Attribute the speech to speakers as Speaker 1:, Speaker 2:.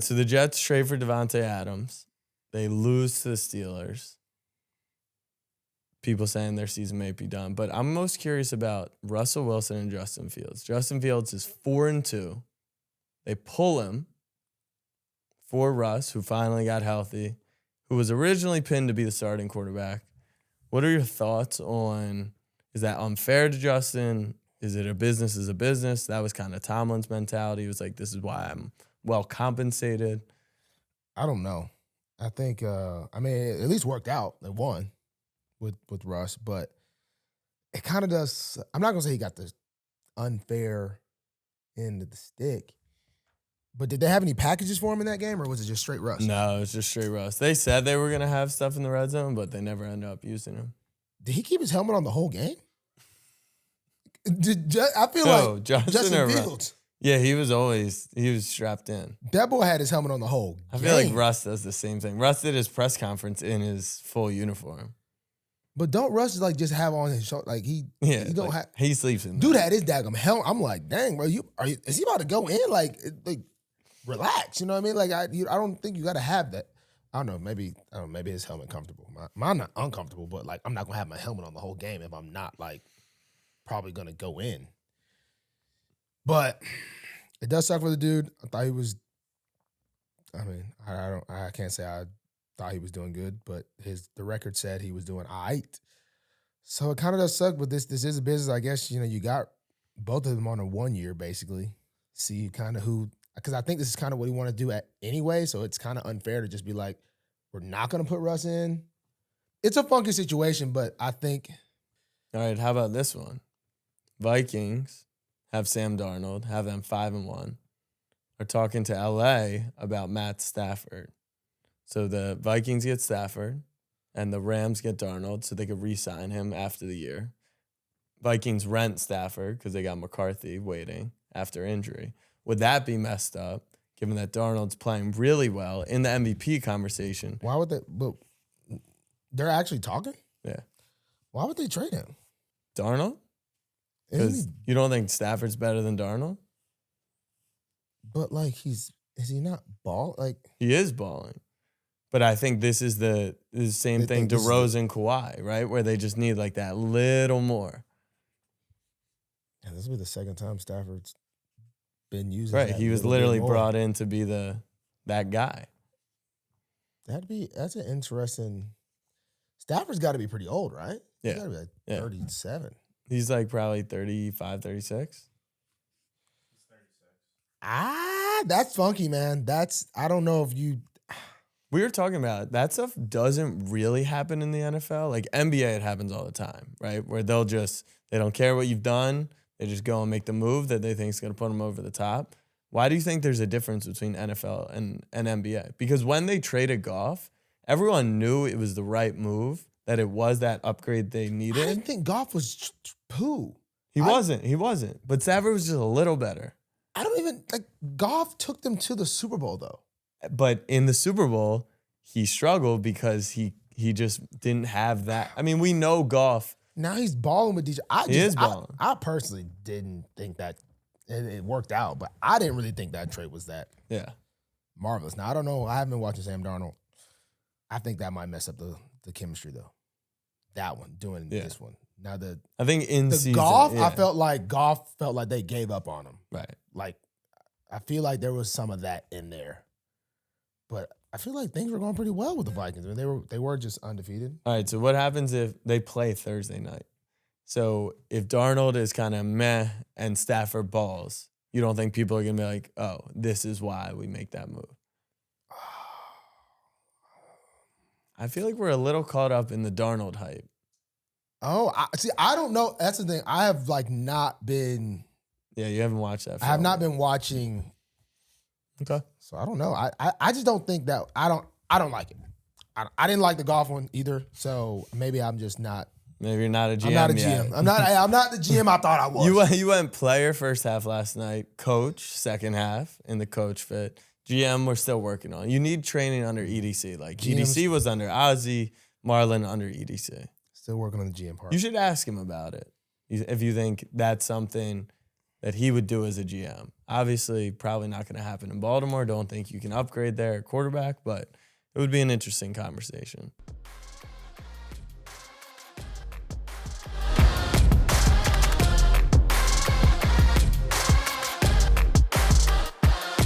Speaker 1: So the Jets trade for Devontae Adams. They lose to the Steelers. People saying their season may be done. But I'm most curious about Russell Wilson and Justin Fields. Justin Fields is 4-2. They pull him for Russ, who finally got healthy, who was originally pinned to be the starting quarterback. What are your thoughts on, is that unfair to Justin? Is it a business is a business? That was kind of Tomlin's mentality. He was like, this is why I'm well compensated.
Speaker 2: I don't know. I think, it at least worked out. They won with Russ, but it kind of does. I'm not going to say he got the unfair end of the stick, but did they have any packages for him in that game, or was it just straight Russ?
Speaker 1: No, it was just straight Russ. They said they were going to have stuff in the red zone, but they never ended up using him.
Speaker 2: Did he keep his helmet on the whole game? I feel like Justin Fields.
Speaker 1: Yeah, he was strapped in.
Speaker 2: That boy had his helmet on the whole game.
Speaker 1: I feel like Russ does the same thing. Russ did his press conference in his full uniform.
Speaker 2: But don't Russ just have on his shoulder? Like he don't have.
Speaker 1: He sleeps in.
Speaker 2: Dude had his daggum helmet. I'm like, dang, bro, is he about to go in? Like relax. You know what I mean? Like I don't think you got to have that. I don't know. Maybe his helmet comfortable. Mine not uncomfortable, but like I'm not gonna have my helmet on the whole game if I'm not like probably gonna go in. But it does suck for the dude. I thought he was. I can't say I thought he was doing good, but the record said he was doing all right. So it kind of does suck, but this is a business. I guess you got both of them on a 1 year basically. See kind of who, because I think this is kind of what he want to do anyway. So it's kind of unfair to just be like, we're not going to put Russ in. It's a funky situation, but I think.
Speaker 1: All right, how about this one? Vikings have Sam Darnold, have them 5-1. Are talking to LA about Matt Stafford. So the Vikings get Stafford and the Rams get Darnold so they could re-sign him after the year. Vikings rent Stafford because they got McCarthy waiting after injury. Would that be messed up, given that Darnold's playing really well in the MVP conversation?
Speaker 2: Why would they? But they're actually talking?
Speaker 1: Yeah.
Speaker 2: Why would they trade him?
Speaker 1: Darnold? Because you don't think Stafford's better than Darnold?
Speaker 2: But is he not ball?
Speaker 1: He is balling. But I think this is the same thing DeRozan, Kawhi, right? Where they just need that little more.
Speaker 2: Yeah, this will be the second time Stafford's been using.
Speaker 1: Right, he was literally brought in to be that guy.
Speaker 2: That's an interesting. Stafford's got to be pretty old, right?
Speaker 1: Yeah,
Speaker 2: he's got to be 37.
Speaker 1: He's probably 35, 36.
Speaker 2: That's funky, man. I don't know if you.
Speaker 1: We were talking about that stuff doesn't really happen in the NFL. Like NBA, it happens all the time, right? Where they don't care what you've done. They just go and make the move that they think is going to put them over the top. Why do you think there's a difference between NFL and NBA? Because when they traded Goff, everyone knew it was the right move, that it was that upgrade they needed.
Speaker 2: I didn't think Goff was poo.
Speaker 1: He wasn't. But Stafford was just a little better.
Speaker 2: I don't even, Goff took them to the Super Bowl, though. But
Speaker 1: in the Super Bowl, he struggled because he just didn't have that. I mean, we know Goff.
Speaker 2: Now he's balling with DJ.
Speaker 1: He is balling.
Speaker 2: I personally didn't think that it worked out, but I didn't really think that trade was that marvelous. Now, I don't know. I haven't been watching Sam Darnold. I think that might mess up the chemistry, though. That one, doing this one. Now,
Speaker 1: I think in season,
Speaker 2: Goff, I felt like Goff felt like they gave up on him.
Speaker 1: Right.
Speaker 2: I feel like there was some of that in there. But I feel like things were going pretty well with the Vikings. I mean, they were just undefeated.
Speaker 1: All right, so what happens if they play Thursday night? So if Darnold is kind of meh and Stafford balls, you don't think people are going to be like, oh, this is why we make that move? I feel like we're a little caught up in the Darnold hype.
Speaker 2: Oh, I don't know. That's the thing. I have not been.
Speaker 1: Yeah, you haven't watched that.
Speaker 2: I have not been watching.
Speaker 1: Okay.
Speaker 2: So I don't know. I just don't think that I don't like it. I didn't like the Goff one either. So maybe I'm just not.
Speaker 1: Maybe you're not a GM.
Speaker 2: I'm not a GM. I'm not the GM I thought I was.
Speaker 1: You went player first half last night, coach second half in the coach fit. GM we're still working on. You need training under EDC. EDC was under Ozzy, Marlon under EDC.
Speaker 2: Still working on the GM part.
Speaker 1: You should ask him about it if you think that's something that he would do as a GM. Obviously, probably not going to happen in Baltimore. Don't think you can upgrade there at quarterback, but it would be an interesting conversation.